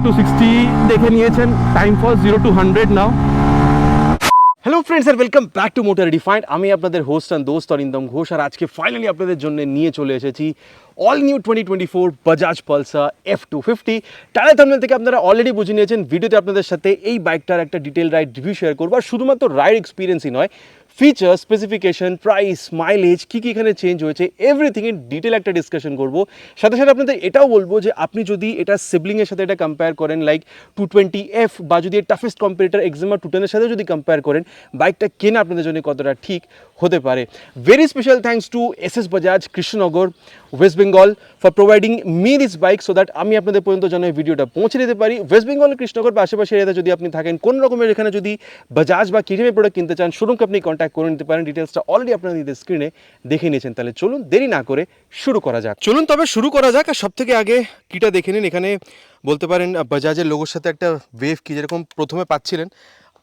to 60 দেখে নিয়েছেন, time for 0 to 100 নাও। হ্যালো ফ্রেন্ডস আর welcome back to motor refined. আমি আপনাদের হোস্ট অ্যান্ড দোস্ত অরিন্দম ঘোষ, আর আজকে ফাইনালি আপনাদের জন্য নিয়ে চলে এসেছি all new 2024 Bajaj Pulsar F250। Tyre thumbnail থেকে আপনারা অলরেডি বুঝে নিয়েছেন, ভিডিওতে আপনাদের সাথে এই বাইকটার একটা ডিটেল রাইড রিভিউ শেয়ার করবো। আর শুধুমাত্র রাইড এক্সপিরিয়েন্সই নয়, ফিচার, স্পেসিফিকেশন, প্রাইস, মাইলেজ, কী কী এখানে চেঞ্জ হয়েছে, এভরিথিং ইন ডিটেল একটা ডিসকাশন করবো। সাথে সাথে আপনাদের এটাও বলবো যে আপনি যদি এটা সিবলিংয়ের সাথে এটা কম্পেয়ার করেন, লাইক 220F, বা যদি টাফেস্ট কম্পিটিটর এক্সিমা 210 সাথে যদি কম্পেয়ার করেন, বাইকটা কেনা আপনাদের জন্য কতটা ঠিক হতে পারে। Very special thanks to SS Bajaj, Krishnanagar, West Bengal for providing me this bike, so that আমি আপনাদের পর্যন্ত যেন এই ভিডিওটা পৌঁছে দিতে পারি। ওয়েস্ট বেঙ্গল, কৃষ্ণনগর বা আশেপাশে এরিয়াতে যদি আপনি থাকেন, কোন রকমের এখানে যদি বাজাজ বা KTM প্রোডাক্ট কিনতে চান, শোরুমকে আপনি কন্ট্যাক্ট করে নিতে পারেন। ডিটেলসটা অলরেডি আপনারা স্ক্রিনে দেখে নিয়েছেন। তাহলে চলুন দেরি না করে শুরু করা যাক। শুরু করা যাক। আর সব থেকে আগে কিটা দেখে নিন। এখানে বলতে পারেন বাজাজের লোগোর সাথে একটা ওয়েভ কি যেরকম প্রথমে পাচ্ছিলেন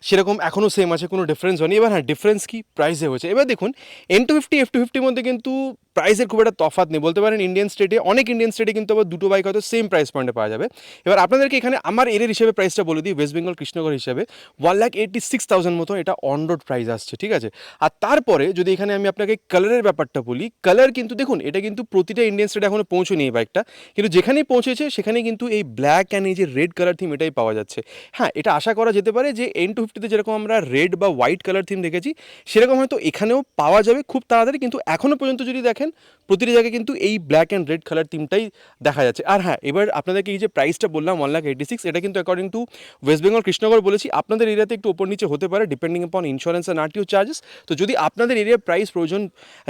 সেরকম এখনও সেম আছে, কোনো ডিফারেন্স হয়নি। এবার হ্যাঁ, ডিফারেন্স কি প্রাইসে হয়েছে। এবার দেখুন, N250 F250 মধ্যে কিন্তু প্রাইসের খুব একটা তফাৎ নেই। বলতে পারেন ইন্ডিয়ান স্টেটে, অনেক ইন্ডিয়ান স্টেটে কিন্তু আবার দুটো বাইক হয়তো সেম প্রাইস পয়েন্টে পাওয়া যাবে। এবার আপনাদেরকে এখানে আমার এরিয়ার হিসেবে প্রাইসটা বলে দিই। ওয়েস্ট বেঙ্গল কৃষ্ণনগর হিসেবে 1,86,000 মতো এটা অন রোড প্রাইস আসছে, ঠিক আছে। আর তারপরে যদি এখানে আমি আপনাকে কালারের ব্যাপারটা বলি, কালার কিন্তু দেখুন এটা কিন্তু প্রতিটা ইন্ডিয়ান স্টেটে এখনও পৌঁছয়নি এই বাইকটা, কিন্তু যেখানেই পৌঁছেছে সেখানেই কিন্তু এই ব্ল্যাক অ্যান্ড এই যে রেড কালার থিম এটাই পাওয়া যাচ্ছে। হ্যাঁ, এটা আশা করা যেতে পারে যে N250-তে যেরকম আমরা রেড বা হোয়াইট কালার থিম দেখেছি, সেরকম হয়তো এখানেও পাওয়া যাবে খুব তাড়াতাড়ি। কিন্তু এখনও পর্যন্ত যদি দেখেন, প্রতিটি জায়গায় কিন্তু এই ব্ল্যাক অ্যান্ড রেড কালার থিমটাই দেখা যাচ্ছে। আর হ্যাঁ, এবার আপনাদেরকে এই যে প্রাইসটা বললাম 1,86,000, এটা কিন্তু according to West Bengal Krishnanagar বলেছি। আপনাদের এরিয়াতে একটু ওপর নিচে হতে পারে depending on insurance and RTO charges. তো যদি আপনাদের এরিয়ার প্রাইস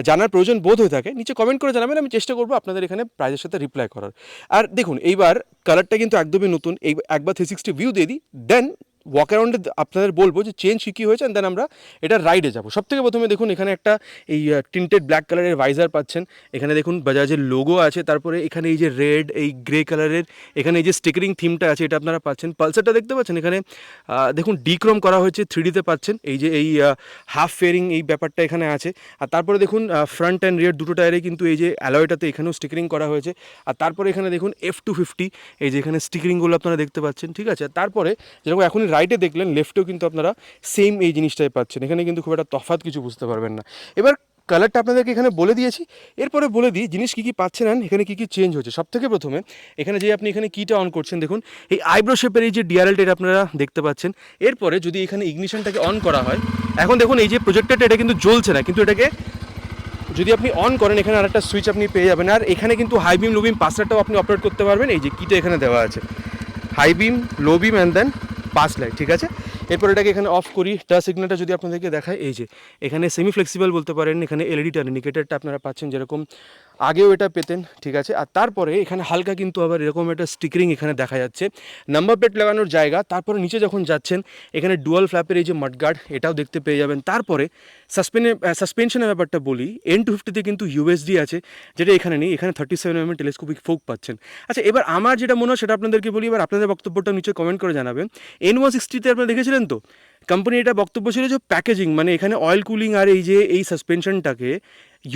জানার প্রয়োজন বোধ হয়ে থাকে, নিচে কমেন্ট করে জানাবেন, আমি চেষ্টা করবো আপনাদের এখানে প্রাইসের সাথে রিপ্লাই করার। আর দেখুন, এইবার কালারটা কিন্তু একদমই নতুন। এই একবার 360 ভিউ দিয়ে দিই, দেন ওয়াক অ্যারাউন্ডে আপনাদের বলবো যে চেঞ্জ কী হয়েছে, দেন আমরা এটা রাইডে যাবো। সবথেকে প্রথমে দেখুন, এখানে একটা এই টিন্টেড ব্ল্যাক কালারের ভাইজার পাচ্ছেন। এখানে দেখুন বাজাজের লোগো আছে। তারপরে এখানে এই যে রেড, এই গ্রে কালারের এখানে এই যে স্টিকারিং থিমটা আছে, এটা আপনারা পাচ্ছেন। পালসারটা দেখতে পাচ্ছেন, এখানে দেখুন ডিক্রোম করা হয়েছে, 3Dতে পাচ্ছেন। এই যে এই হাফ ফেয়ারিং এই ব্যাপারটা এখানে আছে। আর তারপরে দেখুন ফ্রন্ট অ্যান্ড রিয়ার দুটো টায়ারে কিন্তু এই যে অ্যালয়টাতে এখানেও স্টিকারিং করা হয়েছে। আর তারপরে এখানে দেখুন F250, এই যে এখানে স্টিকারিংগুলো আপনারা দেখতে পাচ্ছেন, ঠিক আছে। তারপরে যেরকম এখনই রাইটে দেখলেন, লেফটেও কিন্তু আপনারা সেম এই জিনিসটাই পাচ্ছেন। এখানে কিন্তু খুব একটা তফাৎ কিছু বুঝতে পারবেন না। এবার কালারটা আপনাদেরকে এখানে বলে দিয়েছি, এরপরে বলে দিই জিনিস কী কী পাচ্ছেন, এখানে কী কী চেঞ্জ হচ্ছে। সব থেকে প্রথমে এখানে যে আপনি এখানে কিটা অন করছেন, দেখুন এই আইব্রো শেপের এই যে ডিআরএলটা এটা আপনারা দেখতে পাচ্ছেন। এরপরে যদি এখানে ইগনিশনটাকে অন করা হয়, এখন দেখুন এই যে প্রজেক্টরটা এটা কিন্তু জ্বলছে না, কিন্তু এটাকে যদি আপনি অন করেন, এখানে আরেকটা সুইচ আপনি পেয়ে যাবেন। আর এখানে কিন্তু হাই বিম, লো বিম পাসলাইটটাও আপনি অপারেট করতে পারবেন। এই যে কিটা এখানে দেওয়া আছে, high beam, low beam and then pass light, ঠিক আছে। এরপর এটাকে এখানে অফ করি। টাচ সিগন্যালটা যদি আপনাদেরকে দেখায়, এই যে এখানে সেমি ফ্লেক্সিবল বলতে পারেন। এখানে LED টার্ন ইন্ডিকেটারটা আপনারা পাচ্ছেন, যেরকম আগেও এটা পেতেন, ঠিক আছে। আর তারপরে এখানে হালকা কিন্তু আবার এরকম একটা স্টিকারিং এখানে দেখা যাচ্ছে, নাম্বার প্লেট লাগানোর জায়গা। তারপরে নিচে যখন যাচ্ছেন, এখানে ডুয়াল ফ্ল্যাপের এই যে মাডগার্ড এটাও দেখতে পেয়ে যাবেন। তারপরে সাসপেনশনের ব্যাপারটা বলি, N250-তে কিন্তু USD আছে, যেটা এখানে নেই। এখানে 37mm টেলিস্কোপিক ফোক পাচ্ছেন। আচ্ছা, এবার আমার যেটা মনে হয় সেটা আপনাদেরকে বলি, এবার আপনাদের বক্তব্যটা নিচে কমেন্ট করে জানাবেন। N160-তে আপনারা দেখেছিলেন তো, কোম্পানি এটা বক্তব্য ছিল যে প্যাকেজিং, মানে এখানে অয়েল কুলিং আর এই যে এই সাসপেনশনটাকে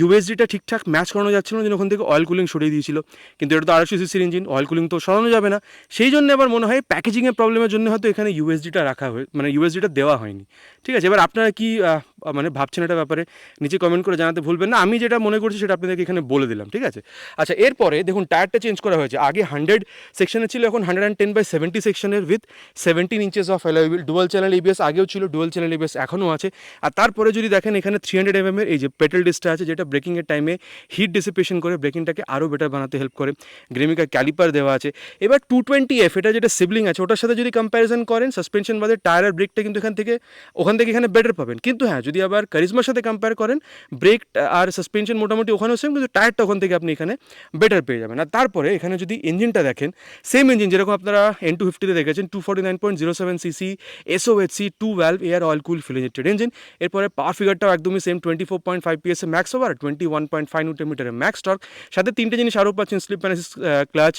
USD-টা ঠিকঠাক ম্যাচ করানো যাচ্ছিল না, ওখান থেকে অয়েল কুলিং সরিয়ে দিয়েছিল। কিন্তু এটা তো 250cc ইঞ্জিন, অয়েল কুলিং তো সরানো যাবে না। সেই জন্য আবার মনে হয় প্যাকেজিংয়ের প্রবলেমের জন্য হয়তো এখানে USD-টা রাখা মানে USD-টা দেওয়া হয়নি, ঠিক আছে। এবার আপনারা কি মানে ভাবছেন এটা ব্যাপারে নিচে কমেন্ট করে জানাতে ভুলবেন না। আমি যেটা মনে করছি সেটা আপনাদেরকে এখানে বলে দিলাম, ঠিক আছে। আচ্ছা, এরপরে দেখুন টায়ারটা চেঞ্জ করা হয়েছে। আগে 100 সেকশনের ছিল, এখন 110/70 সেকশনের with 17 inches of alloy wheel. Dual channel ABS আগেও ছিল, ডুয়াল চ্যানেল ABS এখনও আছে। আর তারপরে যদি দেখেন, এখানে 300mm এই যে পেট্রোল ডিস্কটা আছে, যেটা ব্রেকিংয়ের টাইমে হিট ডিসিপেশন করে ব্রেকিংটাকে আরও বেটার বানাতে হেল্প করে। গ্রেমিকা ক্যালিপার দেওয়া আছে। এবার 220F, এটা যেটা সিবলিং আছে ওটার সাথে যদি কম্প্যারিজন করেন, সাসপেনশন বাদে টায়ার আর ব্রেকটা কিন্তু ওখান থেকে এখানে বেটার পাবেন। কিন্তু হ্যাঁ, যদি আবার কারিজমার সাথে কম্পেয়ার করেন, ব্রেক আর সাসপেনশন মোটামুটি ওখানেও সেম, কিন্তু টায়ারটা ওখান থেকে আপনি এখানে বেটার পেয়ে যাবেন। আর তারপরে এখানে যদি ইঞ্জিনটা দেখেন, সেম ইঞ্জিন যেরকম আপনারা N250-তে দেখেছেন, 249.07cc SOHC 2 valve air oil cool fuel injected engine. এরপরে পাওয়ার ফিগারটাও একদমই সেম, 24.5 PS ম্যাক্স ওভার, 21.5 নিউটন-মিটারের ম্যাক্স টর্ক। সাথে তিনটে জিনিস আরও পাচ্ছেন, slip assist, clutch,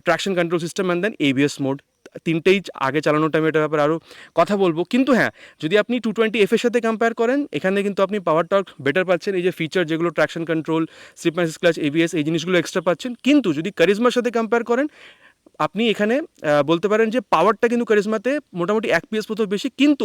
traction control system and then ABS mode. তিনটেই আগে চালানোর টাইমে এটার ব্যাপারে আরও কথা বলবো। কিন্তু হ্যাঁ, যদি আপনি 220F-এর সাথে কম্পেয়ার করেন, এখানে কিন্তু আপনি পাওয়ার টর্ক বেটার পাচ্ছেন। এই যে ফিচার যেগুলো traction control, slip assist, clutch, ABS, এই জিনিসগুলো এক্সট্রা পাচ্ছেন। কিন্তু যদি কারিজমার সাথে কম্পেয়ার করেন, আপনি এখানে বলতে পারেন যে পাওয়ারটা কিন্তু কারিজমাতে মোটামুটি 1 PS মতো বেশি, কিন্তু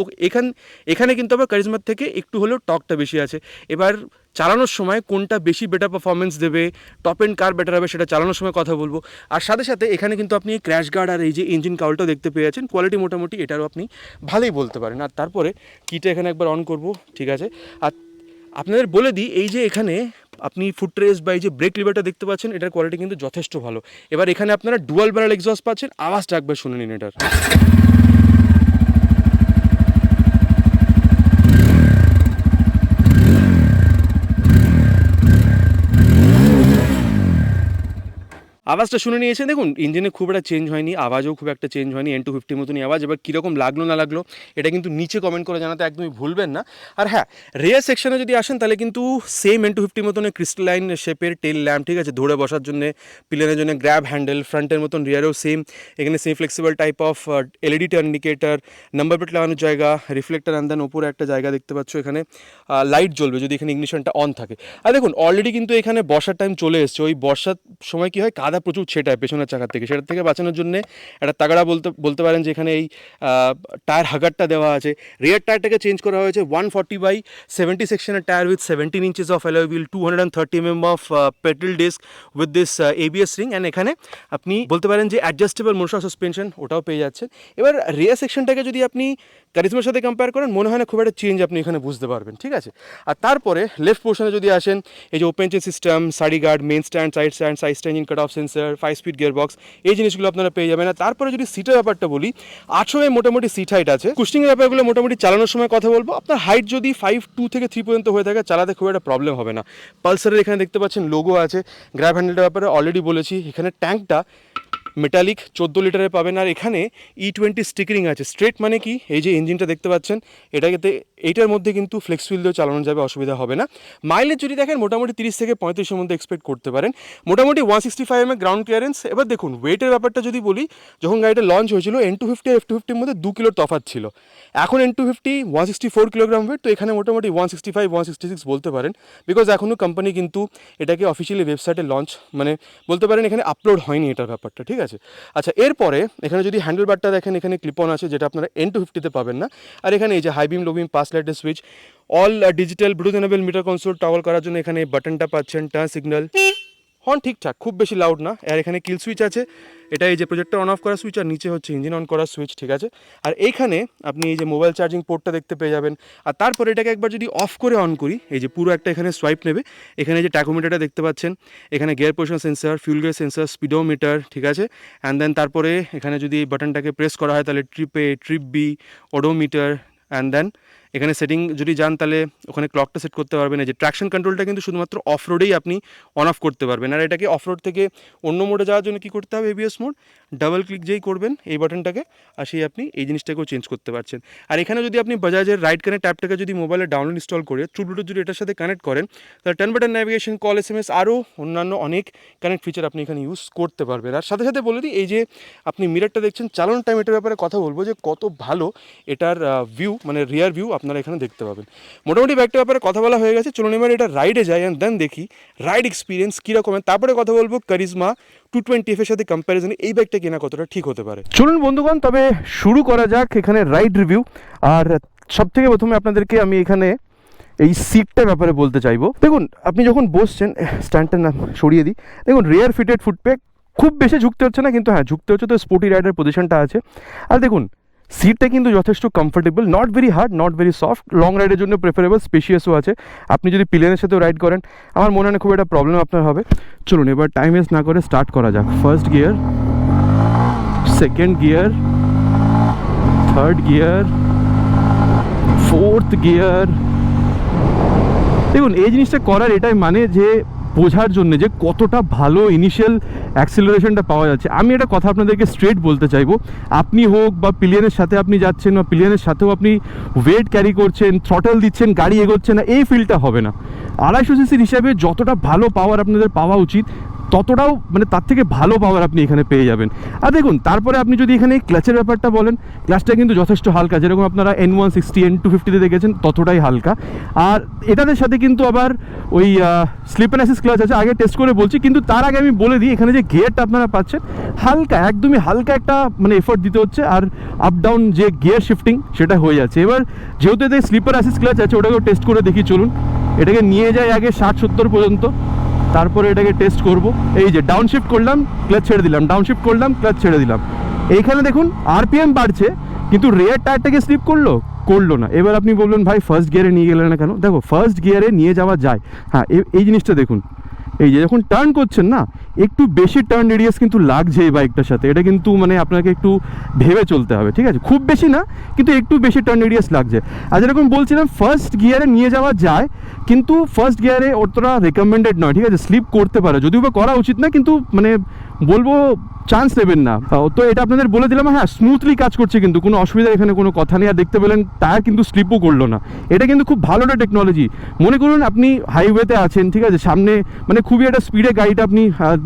এখানে কিন্তু আবার কারিজমার থেকে একটু হলেও টকটা বেশি আছে। এবার চালানোর সময় কোনটা বেশি বেটার পারফরমেন্স দেবে, টপ এন্ড কার বেটার হবে, সেটা চালানোর সময় কথা বলবো। আর সাথে সাথে এখানে কিন্তু আপনি ক্র্যাশ গার্ড আর এই যে ইঞ্জিন কাউলটাও দেখতে পেয়ে যাচ্ছেন, কোয়ালিটি মোটামুটি এটারও আপনি ভালোই বলতে পারেন। আর তারপরে কিটা এখানে একবার অন করব, ঠিক আছে। আর আপনাদের বলে দিই, এই যে এখানে আপনি ফুট রেস্ট বা এই যে ব্রেক লিভারটা দেখতে পাচ্ছেন, এটার কোয়ালিটি কিন্তু যথেষ্ট ভালো। এবার এখানে আপনারা ডুয়াল ব্যারেল এক্সস্ট পাচ্ছেন, আওয়াজটা একবার শুনে নিন এটার। আওয়াজটা শুনে নিয়েছেন, দেখুন ইঞ্জিনে খুব একটা চেঞ্জ হয়নি, আওয়াজও খুব একটা চেঞ্জ হয়নি, N250 মতনই আওয়াজ। এবার কীরকম লাগলো না লাগলো এটা কিন্তু নিচে কমেন্ট করে জানাতে একদমই ভুলবেন না। আর হ্যাঁ, রেয়ার সেকশনে যদি আসেন তাহলে কিন্তু সেম N250 মতন ক্রিস্টালাইন শেপের টেল ল্যাম্প, ঠিক আছে, ধরে বসার জন্য, পিলারের জন্য গ্র্যাব হ্যান্ডেল, ফ্রন্টের মতন রিয়ারেও সেম। এখানে same flexible type of LED turn indicator, number plate লাগানোর জায়গা, রিফ্লেক্টার অ্যান্ড দেন ওপরে একটা জায়গা দেখতে পাচ্ছ, এখানে লাইট জ্বলবে যদি এখানে ইগনিশনটা অন থাকে। আর দেখুন অলরেডি কিন্তু এখানে বর্ষার টাইম চলে এসছে, ওই বর্ষার সময় কী হয়, কাদা প্রচুর ছেটায় পেছনের চাকার থেকে, সেটার থেকে বাঁচানোর জন্য একটা তাগড়া বলতে পারেন যে এখানে এই টায়ার হাগারটা দেওয়া আছে। রিয়ার টায়ারটাকে চেঞ্জ করা হয়েছে 140/70 সেকশনের tyre with 17 inches of alloy wheel, 230 mm of pedal disk with this ABS ring, and এখানে আপনি বলতে পারেন যে অ্যাডজাস্টেবল মোশন সাসপেনশন ওটাও পেয়ে যাচ্ছেন। এবার রিয়ার সেকশনটাকে যদি আপনি কারিজমার সাথে কম্পেয়ার করেন, মনে হয় না খুব একটা চেঞ্জ আপনি এখানে বুঝতে পারবেন, ঠিক আছে। আর তারপরে লেফট পোর্শনে যদি আসেন, এই যে open chain system, side guard, main stand, side stand, side engine cut off sensor, 5-speed gear box, এই জিনিসগুলো আপনারা পেয়ে যাবেন। আর তারপরে যদি সিটের ব্যাপারটা বলি, 8 মোটামুটি সিট হাইট আছে। কুশনিংয়ের ব্যাপারগুলো মোটামুটি চালানোর সময় কথা বলবো, আপনার হাইট যদি 5'2" থেকে 3 পর্যন্ত হয়ে থাকে, চালাতে খুব একটা প্রবলেম হবে না। পালসারের এখানে দেখতে পাচ্ছেন লোগো আছে। গ্র্যাব হ্যান্ডেলটার ব্যাপারে অলরেডি বলেছি, এখানে ট্যাঙ্কটা মেটালিক 14 লিটারের পাবেন। আর এখানে E20 স্টিকারিং আছে। স্ট্রেট মানে কি, এই যে ইঞ্জিনটা দেখতে পাচ্ছেন, এইটার মধ্যে কিন্তু ফ্লেক্স হুইল দিয়েও চালানো যাবে, অসুবিধা হবে না। মাইলেজ যদি দেখেন মোটামুটি 30 থেকে 35-এর মধ্যে এক্সপেক্ট করতে পারেন। মোটামুটি 165 mm গ্রাউন্ড ক্লিয়ারেন্স। এবার দেখুন ওয়েটের ব্যাপারটা যদি বলি, যখন গাড়িটা লঞ্চ হয়েছিল N250 আর F250-র মধ্যে 2 কিলোর তফাৎ ছিল। এখন N250 164 কিলোগ্রাম ওয়েট, তো এখানে মোটামুটি 165-166 বলতে পারেন, বিকজ এখনও কোম্পানি কিন্তু এটাকে অফিসিয়ালি ওয়েবসাইটে লঞ্চ মানে বলতে পারেন এখানে আপলোড হয়নি এটার ব্যাপারটা, ঠিক আছে। আচ্ছা, এরপরে এখানে যদি হ্যান্ডেল বারটা দেখেন, এখানে ক্লিপ অন আছে, যেটা আপনারা N250-তে পাবেন না। আর এখানে এই যে হাই বিম, লো বিম, পাস লাইটের switch, all digital Bluetooth enable meter console, toggle করার জন্য এখানে বাটনটা পাচ্ছেন, টার্ন সিগন্যাল, হর্ন ঠিকঠাক, খুব বেশি লাউড না। আর এখানে কিল সুইচ আছে, এটা এই যে প্রজেক্টর অন অফ করার সুইচ, আর নিচে হচ্ছে ইঞ্জিন অন করার সুইচ, ঠিক আছে। আর এইখানে আপনি এই যে মোবাইল চার্জিং পোর্টটা দেখতে পেয়ে যাবেন। আর তারপরে এটাকে একবার যদি অফ করে অন করি, এই যে পুরো একটা এখানে সোয়াইপ নেবে, এখানে যে ট্যাকোমিটারটা দেখতে পাচ্ছেন, এখানে gear position sensor, fuel gear sensor, speedometer, ঠিক আছে। অ্যান্ড দেন তারপরে এখানে যদি বাটনটাকে প্রেস করা হয় তাহলে trip A, trip B, odometer, and then এখানে সেটিং যদি যান তাহলে ওখানে ক্লকটা সেট করতে পারবেন। এই যে ট্র্যাকশন কন্ট্রোলটা কিন্তু শুধুমাত্র অফ রোডেই আপনি অন অফ করতে পারবেন। আর এটাকে অফ রোড থেকে অন্য মোডে যাওয়ার জন্য কী করতে হবে, ABS মোড, ডাবল ক্লিক যেই করবেন এই বাটনটাকে, আর সেই আপনি এই জিনিসটাকেও চেঞ্জ করতে পারছেন। আর এখানে যদি আপনি বাজাজের রাইট কানেক্ট অ্যাপটাকে যদি মোবাইলে ডাউনলোড ইনস্টল করে ট্রু ব্লুটুথ যদি এটার সাথে কানেক্ট করেন, তাহলে 10 বাটন ন্যাভিগেশন, কল, SMS আরও অন্যান্য অনেক কানেক্ট ফিচার আপনি এখানে ইউজ করতে পারবেন। আর সাথে সাথে বলে দিই, এই যে আপনি মিররটা দেখছেন, চালানোর টাইম এটার ব্যাপারে কথা বলবো যে কত ভালো এটার ভিউ, মানে রিয়ার ভিউ আপনারা এখানে দেখতে পাবেন। মোটামুটি ব্যাগটার ব্যাপারে কথা বলা হয়ে গেছে, চলুন এবার এটা রাইডে যাই, অ্যান্ড দেন দেখি রাইড এক্সপিরিয়েন্স কীরকমের। তারপরে কথা বলবো কারিজমা 220F-এর সাথে কম্প্যারিজনে এই বাইকটা কেনা কতটা ঠিক হতে পারে। চলুন বন্ধুগণ, তবে শুরু করা যাক এখানে রাইড রিভিউ। আর সব থেকে প্রথমে আপনাদেরকে আমি এখানে এই সিটটার ব্যাপারে বলতে চাইবো। দেখুন আপনি যখন বসছেন, স্ট্যান্ডটার নাম সরিয়ে দিই, দেখুন রেয়ার ফিটেড ফুটপ্যাক, খুব বেশি ঝুঁকতে হচ্ছে না, কিন্তু হ্যাঁ ঝুঁকতে হচ্ছে, তো স্পোর্টি রাইডার পজিশনটা আছে। আর দেখুন সিটটা কিন্তু যথেষ্ট comfortable, not very hard, not very soft, long রাইডের জন্য প্রেফারেবল, স্পেশিয়াসও আছে। আপনি যদি প্লেনের সাথেও রাইড করেন, আমার মনে হয় না খুব একটা প্রবলেম আপনার হবে। চলুন এবার টাইম ওয়েস্ট না করে স্টার্ট করা যাক। First gear, second gear, third gear, fourth gear. দেখুন এই জিনিসটা করার এটাই মানে যে বোঝার জন্য যে কতটা ভালো ইনিশিয়াল অ্যাক্সিলারেশনটা পাওয়া যাচ্ছে। আমি একটা কথা আপনাদেরকে স্ট্রেট বলতে চাইবো, আপনি হোক বা পিলিয়নের সাথে আপনি যাচ্ছেন, বা পিলিয়নের সাথেও আপনি ওয়েট ক্যারি করছেন, থ্রটল দিচ্ছেন, গাড়ি এগোচ্ছে না, এই ফিলটা হবে না। 250 সিসির হিসাবে যতটা ভালো পাওয়ার আপনাদের পাওয়া উচিত, ততটাও মানে তার থেকে ভালো পাওয়ার আপনি এখানে পেয়ে যাবেন। আর দেখুন তারপরে আপনি যদি এখানে ক্লাচের ব্যাপারটা বলেন, ক্লাচটা কিন্তু যথেষ্ট হালকা, যেরকম আপনারা N160 N250 দেখেছেন ততটাই হালকা। আর এটাদের সাথে কিন্তু আবার ওই স্লিপ অ্যান্ড অ্যাসিস্ট ক্লাচ আছে, আগে টেস্ট করে বলছি। কিন্তু তার আগে আমি বলে দিই, এখানে যে গিয়ারটা আপনারা পাচ্ছেন হালকা, একদমই হালকা একটা মানে এফোর্ট দিতে হচ্ছে, আর আপ ডাউন যে গিয়ার শিফটিং সেটা হয়ে যাচ্ছে। এবার যেহেতু এদের স্লিপার অ্যাসিস্ট ক্লাচ আছে, ওটাকেও টেস্ট করে দেখি চলুন। এটাকে নিয়ে যাই আগে 60-70 পর্যন্ত, তারপরে এটাকে টেস্ট করব। এই যে ডাউন শিফট করলাম, ক্লাচ ছেড়ে দিলাম, ডাউন শিফট করলাম, ক্লাচ ছেড়ে দিলাম। এইখানে দেখুন আরপিএম বাড়ছে, কিন্তু রেয়ার টায়ারটাকে স্লিপ করলো না। এবার আপনি বলবেন ভাই ফার্স্ট গিয়ারে নিয়ে গেলেন না কেন? দেখো ফার্স্ট গিয়ারে নিয়ে যাওয়া যায়, হ্যাঁ। এই জিনিসটা দেখুন, এই যে যখন টার্ন করছেন না, একটু বেশি টার্ন রেডিয়াস কিন্তু লাগছে এই বাইকটার সাথে। এটা কিন্তু মানে আপনাকে একটু ভেবে চলতে হবে, ঠিক আছে? খুব বেশি না, কিন্তু একটু বেশি টার্ন রেডিয়াস লাগছে। আর যেরকম বলছিলাম ফার্স্ট গিয়ারে নিয়ে যাওয়া যায়, কিন্তু ফার্স্ট গিয়ারে অতটা রেকমেন্ডেড নয়, ঠিক আছে? স্লিপ করতে পারে, যদিও বা করা উচিত না, কিন্তু মানে বলবো চান্স নেবেন না। তো এটা আপনাদের বলে দিলাম। হ্যাঁ, স্মুথলি কাজ করছে, কিন্তু কোনো অসুবিধা এখানে কোনো কথা নেই। আর দেখতে পেলেন টায়ার কিন্তু স্লিপও করলো না। এটা কিন্তু খুব ভালো একটা টেকনোলজি। মনে করুন আপনি হাইওয়েতে আছেন, ঠিক আছে, সামনে মানে খুবই একটা স্পিডে গাড়িটা আপনি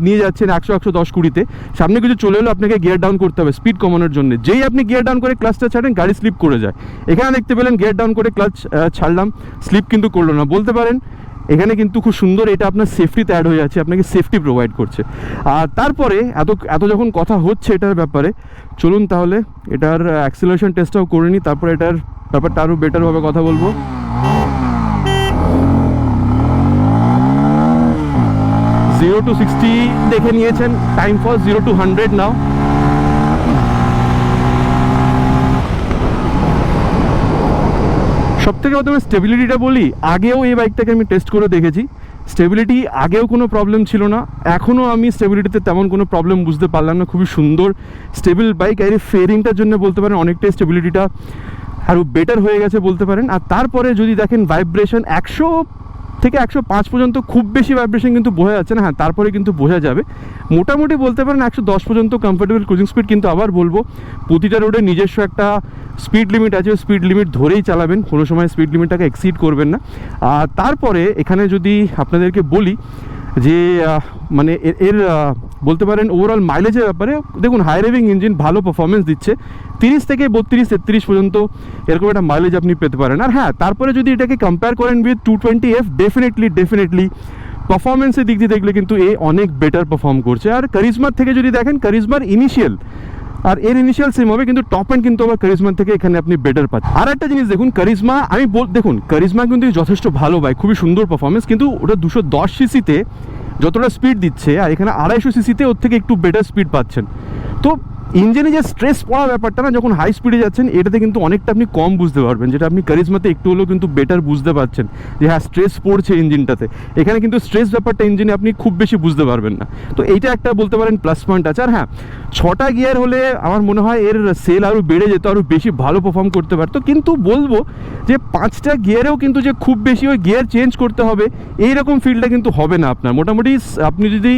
নিয়ে যাচ্ছেন 100-110-20-তে, সামনে কিছু চলে এলো, আপনাকে গিয়ার ডাউন করতে হবে স্পিড কমানোর জন্য। যেই আপনি গিয়ার ডাউন করে ক্লাচটা ছাড়েন, গাড়ি স্লিপ করে যায়। এখানে দেখতে পেলেন গিয়ার ডাউন করে ক্লাচ ছাড়লাম, স্লিপ কিন্তু করলো না। বলতে পারেন এখানে কিন্তু খুব সুন্দর, এটা আপনার সেফটিতে অ্যাড হয়ে যাচ্ছে, আপনাকে সেফটি প্রোভাইড করছে। আর তারপরে এত যখন কথা হচ্ছে এটার ব্যাপারে, চলুন তাহলে এটার অ্যাক্সিলারেশন টেস্টটাও করে নিই, তারপরে এটার ব্যাপারটা আরও বেটারভাবে কথা বলবো। 0 to 60 দেখে নিয়েছেন, টাইম ফর 0 to 100 নাও। সবথেকে প্রথমে স্টেবিলিটিটা বলি। আগেও এই বাইকটাকে আমি টেস্ট করে দেখেছি, স্টেবিলিটি আগেও কোনো প্রবলেম ছিল না, এখনও আমি স্টেবিলিটিতে তেমন কোনো প্রবলেম বুঝতে পারলাম না। খুবই সুন্দর স্টেবল বাইক। আর এই ফেয়ারিংটার জন্য বলতে পারেন অনেকটাই স্টেবিলিটিটা আরও বেটার হয়ে গেছে বলতে পারেন। আর তারপরে যদি দেখেন ভাইব্রেশন 100 থেকে 105 পর্যন্ত, খুব বেশি ভাইব্রেশন কিন্তু বোঝা যাচ্ছে না। হ্যাঁ, তারপরে কিন্তু বোঝা যাবে। মোটামুটি বলতে পারেন 110 পর্যন্ত কমফোর্টেবল ক্রুজিং স্পিড। কিন্তু আবার বলবো, প্রতিটা রোডে নিজস্ব একটা স্পিড লিমিট আছে, স্পিড লিমিট ধরেই চালাবেন, কোনো সময় স্পিড লিমিটটাকে এক্সিড করবেন না। আর তারপরে এখানে যদি আপনাদেরকে বলি যে মানে এর বলতে পারেন ওভারঅল মাইলেজের ব্যাপারে, দেখুন হাই রেভিং ইঞ্জিন ভালো পারফরমেন্স দিচ্ছে, 30 থেকে 32-33 পর্যন্ত এরকম একটা মাইলেজ আপনি পেতে পারেন। আর হ্যাঁ, তারপরে যদি এটাকে কম্পেয়ার করেন উইথ 220F, ডেফিনেটলি পারফরমেন্সের দিক দিয়ে দেখলে কিন্তু এ অনেক বেটার পারফর্ম করছে। আর কারিজমার থেকে যদি দেখেন, কারিজমার ইনিশিয়াল আর এর ইনিশিয়াল সেম হবে, কিন্তু টপ এন্ড কিন্তু আবার কারিজমার থেকে এখানে আপনি বেটার পাচ্ছেন। আর একটা জিনিস দেখুন, কারিজমা দেখুন কারিজমা কিন্তু যথেষ্ট ভালো বাইক, খুবই সুন্দর পারফরমেন্স, কিন্তু ওটা 210 সিসিতে যতটা স্পিড দিচ্ছে, আর এখানে 250 সিসিতে ওর থেকে একটু বেটার স্পিড পাচ্ছেন। তো ইঞ্জিনে যে স্ট্রেস পড়া ব্যাপারটা না, যখন হাই স্পিডে যাচ্ছেন, এটাতে কিন্তু অনেকটা আপনি কম বুঝতে পারবেন, যেটা আপনি কারিজমাতে একটু হলেও কিন্তু বেটার বুঝতে পারছেন যে হ্যাঁ স্ট্রেস পড়ছে ইঞ্জিনটাতে। এখানে কিন্তু স্ট্রেস ব্যাপারটা ইঞ্জিনে আপনি খুব বেশি বুঝতে পারবেন না। তো এইটা একটা বলতে পারেন প্লাস পয়েন্ট আছে। আর হ্যাঁ, 6টা গিয়ার হলে আমার মনে হয় এর সেল আরও বেড়ে যেত, আরও বেশি ভালো পারফর্ম করতে পারতো। কিন্তু বলবো যে 5টা গিয়ারেও কিন্তু যে খুব বেশি ওই গিয়ার চেঞ্জ করতে হবে এইরকম ফিলটা কিন্তু হবে না আপনার। মোটামুটি আপনি যদি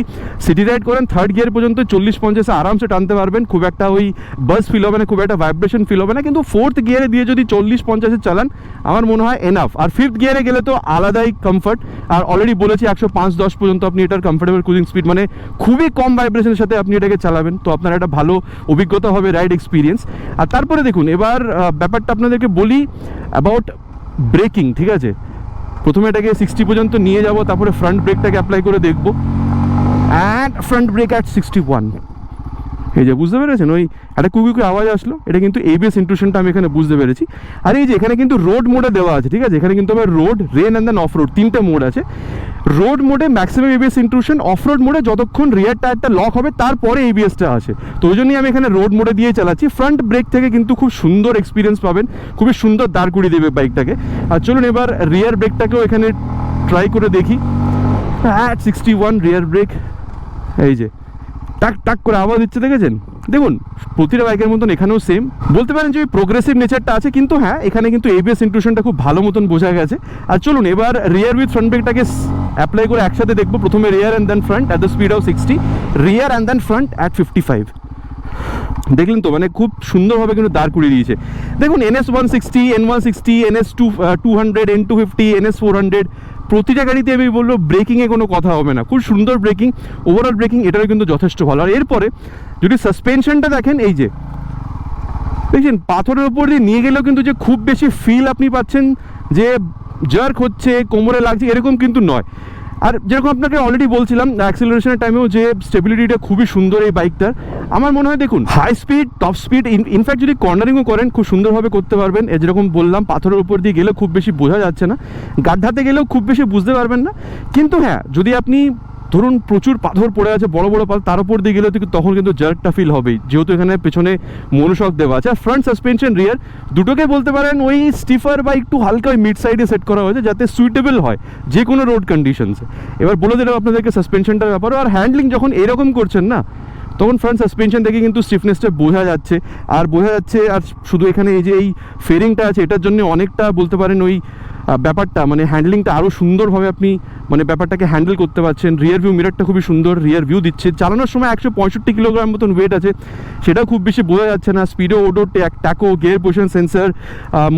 সিটি রাইড করেন, 3rd গিয়ার পর্যন্ত 40-50 আরামসে টানতে পারবেন, খুব একটা ওই বাস ফিল হবে না, খুব একটা ভাইব্রেশন ফিল হবে না। কিন্তু 4th গিয়ারে দিয়ে যদি 40-50 চালান, আমার মনে হয় এনাফ। আর 5th গিয়ারে গেলে তো আলাদাই কমফর্ট। আর অলরেডি বলেছি 105-10 পর্যন্ত আপনি এটার কমফোর্টেবল ক্রুজিং স্পিড, মানে খুবই কম ভাইব্রেশনের সাথে আপনি এটাকে চালাবেন, তো আপনার একটা ভালো অভিজ্ঞতা হবে, রাইড এক্সপিরিয়েন্স। আর তারপরে দেখুন, এবার ব্যাপারটা আপনাদেরকে বলি অ্যাবাউট ব্রেকিং, ঠিক আছে? প্রথমে এটাকে 60 পর্যন্ত নিয়ে যাব, তারপরে ফ্রন্ট ব্রেকটাকে অ্যাপ্লাই করে দেখবো। অ্যান্ড ফ্রন্ট ব্রেক অ্যাট 61, এই যে বুঝতে পেরেছেন, ওই একটা কুকুর আওয়াজ আসলো, এটা কিন্তু এবিএস ইন্ট্রুশনটা আমি এখানে বুঝতে পেরেছি। আর এই যে এখানে কিন্তু রোড মোডে দেওয়া আছে, ঠিক আছে? এখানে কিন্তু আবার road, rain and then off road, 3টে মোড আছে। রোড মোডে maximum ABS intrusion, off road মোডে যতক্ষণ রিয়ার টায়ারটা লক হবে তারপরে এবিএসটা আছে। তো ওই জন্যই আমি এখানে রোড মোডে দিয়ে চালাচ্ছি। ফ্রন্ট ব্রেক থেকে কিন্তু খুব সুন্দর এক্সপিরিয়েন্স পাবেন, খুবই সুন্দর দাঁড় করিয়ে দেবে বাইকটাকে। আর চলুন এবার রিয়ার ব্রেকটাকেও এখানে ট্রাই করে দেখি। 61 রিয়ার ব্রেক, এই যে টাক টাক করে আওয়াজ দিচ্ছে, দেখেছেন? দেখুন প্রতিটা বাইকের মতন এখানেও সেম বলতে পারেন যে ওই প্রোগ্রেসিভ নেচারটা আছে, কিন্তু হ্যাঁ এখানে কিন্তু এবিএস ইন্ট্রুশনটা খুব ভালো মতন বোঝা গেছে। আর চলুন এবার রিয়ার উইথ ফ্রন্ট ব্রেকটাকে অ্যাপ্লাই করে একসাথে দেখবো। প্রথমে rear and then front at the speed of 60, rear and then front at 55। দেখলেন তো, মানে খুব সুন্দরভাবে কিন্তু দাঁড় করিয়ে দিয়েছে। দেখুন NS 160, N160, NS 200, N250, NS 400 প্রতিটা গাড়িতে আমি বলবো ব্রেকিংয়ে কোনো কথা হবে না, খুব সুন্দর ব্রেকিং, ওভারঅল ব্রেকিং এটারও কিন্তু যথেষ্ট ভালো। আর এরপরে যদি সাসপেনশনটা দেখেন, এই যে দেখছেন পাথরের উপর দিয়ে নিয়ে গেলেও কিন্তু যে খুব বেশি ফিল আপনি পাচ্ছেন যে জার্ক হচ্ছে, কোমরে লাগছে, এরকম কিন্তু নয়। আর যেরকম আপনাকে অলরেডি বলছিলাম অ্যাক্সেলারেশনের টাইমেও যে স্টেবিলিটিটা খুবই সুন্দর এই বাইকটার। আমার মনে হয় দেখুন high speed, top speed, in fact যদি কর্নারিংও করেন খুব সুন্দরভাবে করতে পারবেন। যেরকম বললাম পাথরের উপর দিয়ে গেলে খুব বেশি বোঝা যাচ্ছে না, গাড্ডাতে গেলেও খুব বেশি বুঝতে পারবেন না। কিন্তু হ্যাঁ, যদি আপনি ধরুন প্রচুর পাথর পড়ে আছে, বড় বড় পাথর, তার উপর দিয়ে গেলে তখন কিন্তু জার্কটা ফিল হবেই, যেহেতু এখানে পেছনে মনোশক দেওয়া আছে। আর ফ্রন্ট সাসপেনশন রিয়ার দুটোকে বলতে পারেন ওই স্টিফার বা একটু হালকা ওই মিড সাইডে সেট করা হয়েছে যাতে সুইটেবল হয় যে কোনো রোড কন্ডিশনসে। এবার বলে দিলাম আপনাদেরকে সাসপেনশনটার ব্যাপারে। আর হ্যান্ডলিং যখন এরকম করছেন না, তখন ফ্রন্ট সাসপেনশন থেকে কিন্তু স্টিফনেসটা বোঝা যাচ্ছে। আর শুধু এখানে এই যে এই ফেরিংটা আছে, এটার জন্য অনেকটা বলতে পারেন ওই ব্যাপারটা মানে হ্যান্ডলিংটা আরও সুন্দরভাবে আপনি মানে ব্যাপারটাকে হ্যান্ডেল করতে পারছেন। রিয়ার ভিউ মিররটা খুবই সুন্দর রিয়ার ভিউ দিচ্ছে। চালানোর সময় 165 কিলোগ্রাম মতন ওয়েট আছে, সেটাও খুব বেশি বোঝা যাচ্ছে না। Speedo, odo, tacho, gear position sensor,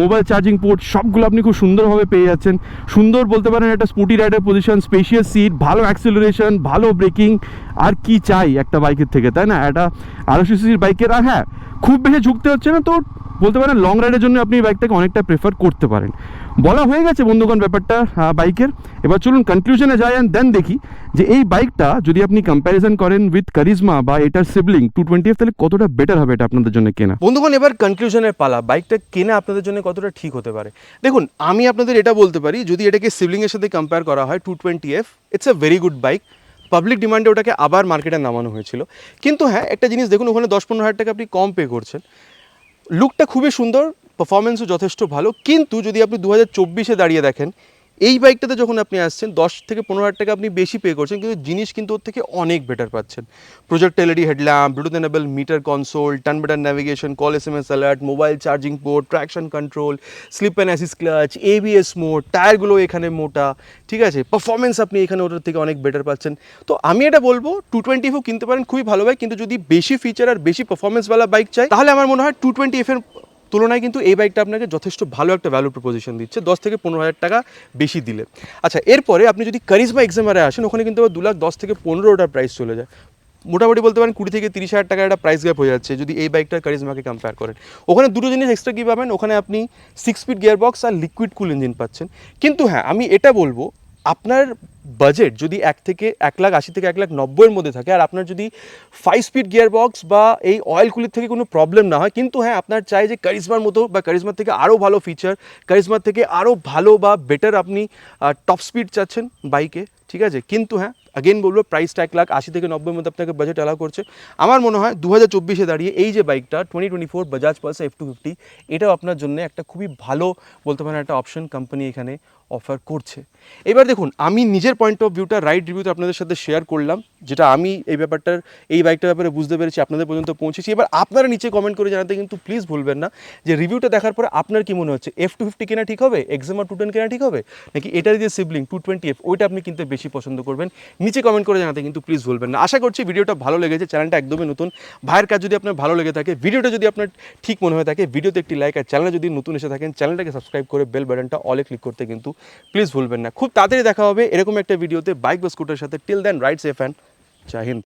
mobile charging port সবগুলো আপনি খুব সুন্দরভাবে পেয়ে যাচ্ছেন। সুন্দর বলতে পারেন একটা স্পুটি রাইডার পজিশন, স্পেশিয়াস সিট, ভালো অ্যাক্সেলারেশন, ভালো ব্রেকিং। আর কি চাই একটা বাইকের থেকে, তাই না? একটা 250 সিসির বাইকের। আর হ্যাঁ, খুব বেশি ঝুঁকতে হচ্ছে না, তো বলতে পারেন লং রাইডের জন্য আপনি এই বাইকটাকে অনেকটা প্রেফার করতে পারেন। বলা হয়ে গেছে বন্ধুগণ ব্যাপারটা বাইকের। এবার চলুন কনক্লুশনে যাই অ্যান্ড দেন দেখি যে এই বাইকটা যদি আপনি কম্প্যারিজন করেন উইথ কারিজমা বা এটার সিবলিং 220F, তাহলে কতটা বেটার হবে এটা আপনাদের জন্য কেনা। বন্ধুগণ এবার কনক্লুশনের পালা, বাইকটা কেনা আপনাদের জন্য কতটা ঠিক হতে পারে। দেখুন আমি আপনাদের এটা বলতে পারি, যদি এটাকে সিবলিংয়ের সাথে কম্পেয়ার করা হয় 220F it's a very good bike. Public ডিমান্ডে ওটাকে আবার মার্কেটে নামানো হয়েছিল, কিন্তু হ্যাঁ একটা জিনিস দেখুন, ওখানে 10-15 হাজার টাকা আপনি কম পে করছেন। লুকটা খুবই সুন্দর, পারফরমেন্সও যথেষ্ট ভালো, কিন্তু যদি আপনি 2024-এ দাঁড়িয়ে দেখেন এই বাইকটাতে যখন আপনি আসছেন 10-15 হাজার টাকা আপনি বেশি পে করছেন, কিন্তু জিনিস কিন্তু ওর থেকে অনেক বেটার পাচ্ছেন। Project LED headlamp, Bluetooth enable meter console, turn button navigation, call SMS alert, mobile charging port, traction control, slip and assist clutch, ABS mode, টায়ারগুলো এখানে মোটা, ঠিক আছে, পারফরমেন্স আপনি এখানে ওটার থেকে অনেক বেটার পাচ্ছেন। তো আমি এটা বলবো 220F কিনতে পারেন, খুবই ভালো বাইক, কিন্তু যদি বেশি ফিচার আর বেশি পারফরমেন্সওয়ালা বাইক চাই তাহলে আমার মনে হয় 220F এর তুলনায় কিন্তু এই বাইকটা আপনাকে যথেষ্ট ভালো একটা ভ্যালু প্রপোজিশন দিচ্ছে 10-15 হাজার টাকা বেশি দিলে। আচ্ছা, এরপরে আপনি যদি কারিজমা এক্সএমআরে আসেন, ওখানে কিন্তু 2,10,000-15,000 প্রাইস চলে যায়। মোটামুটি বলতে পারেন 20-30 হাজার টাকার একটা প্রাইস গ্যাপ হয়ে যাচ্ছে যদি এই বাইকটার কারিজমাকে কম্পেয়ার করেন। ওখানে দুটো জিনিস এক্সট্রা কী পাবেন, ওখানে আপনি 6 স্পিড গিয়ারবক্স আর লিকুইড কুল ইঞ্জিন পাচ্ছেন। কিন্তু হ্যাঁ, আমি এটা বলবো আপনার বাজেট যদি 1,80,000 থেকে 1,90,000-এর মধ্যে থাকে, আর আপনার যদি 5 স্পিড গিয়ারবক্স বা এই অয়েল কুলির থেকে কোনো প্রবলেম না হয়, কিন্তু হ্যাঁ আপনার চাই যে কারিজমার মতো বা কারিজমার থেকে আরও ভালো ফিচার, কারিজমার থেকে আরও ভালো বা বেটার আপনি টপ স্পিড চাচ্ছেন বাইকে, ঠিক আছে, কিন্তু হ্যাঁ আগেন বলবো প্রাইসটা 1,80,000 থেকে 90,000-এর মধ্যে আপনাকে বাজেট অ্যালাউ করছে। আমার মনে হয় 2024-এ দাঁড়িয়ে এই যে বাইকটা 2024 বাজাজ পালসার F250, এটাও আপনার জন্য একটা খুবই ভালো বলতে পারেন একটা অপশন কোম্পানি এখানে অফার করছে। এবার দেখুন আমি নিজের পয়েন্ট অফ ভিউটা রাইড রিভিউতে আপনাদের সাথে শেয়ার করলাম, যেটা আমি এই বাইকটার ব্যাপারে বুঝতে পেরেছি, আপনাদের পর্যন্ত পৌঁছেছি। এবার আপনারা নিচে কমেন্ট করে জানাতে কিন্তু প্লিজ ভুলবেন না যে রিভিউটা দেখার পরে আপনার কি মনে হচ্ছে, F250 কেনা ঠিক হবে, এক্সএমআর 210 কেনা ঠিক হবে, নাকি এটার যে সিবলিং 220F ওইটা আপনি কিনতে বেশি পছন্দ করবেন। নিচে কমেন্ট করে জানাতে কিন্তু প্লিজ ভুলবেন না। আশা করছি ভিডিওটা ভালো লেগেছে, চ্যানেলটা একদমই নতুন, ভাইয়ের কাজ যদি আপনার ভালো লেগে থাকে, ভিডিওটা যদি আপনার ঠিক মনে হয়ে থাকে, ভিডিওতে একটি লাইক, আর চ্যানেলে যদি নতুন এসে থাকেন চ্যানেলটাকে সাবস্ক্রাইব করে বেল বাটনটা অলে ক্লিক করতে কিন্তু প্লিজ ভুলবেন না। খুব তাড়াতাড়ি দেখা হবে এরকম একটা ভিডিওতে বাইক বা স্কুটারের সাথে। Till then ride safe and Jai Hind.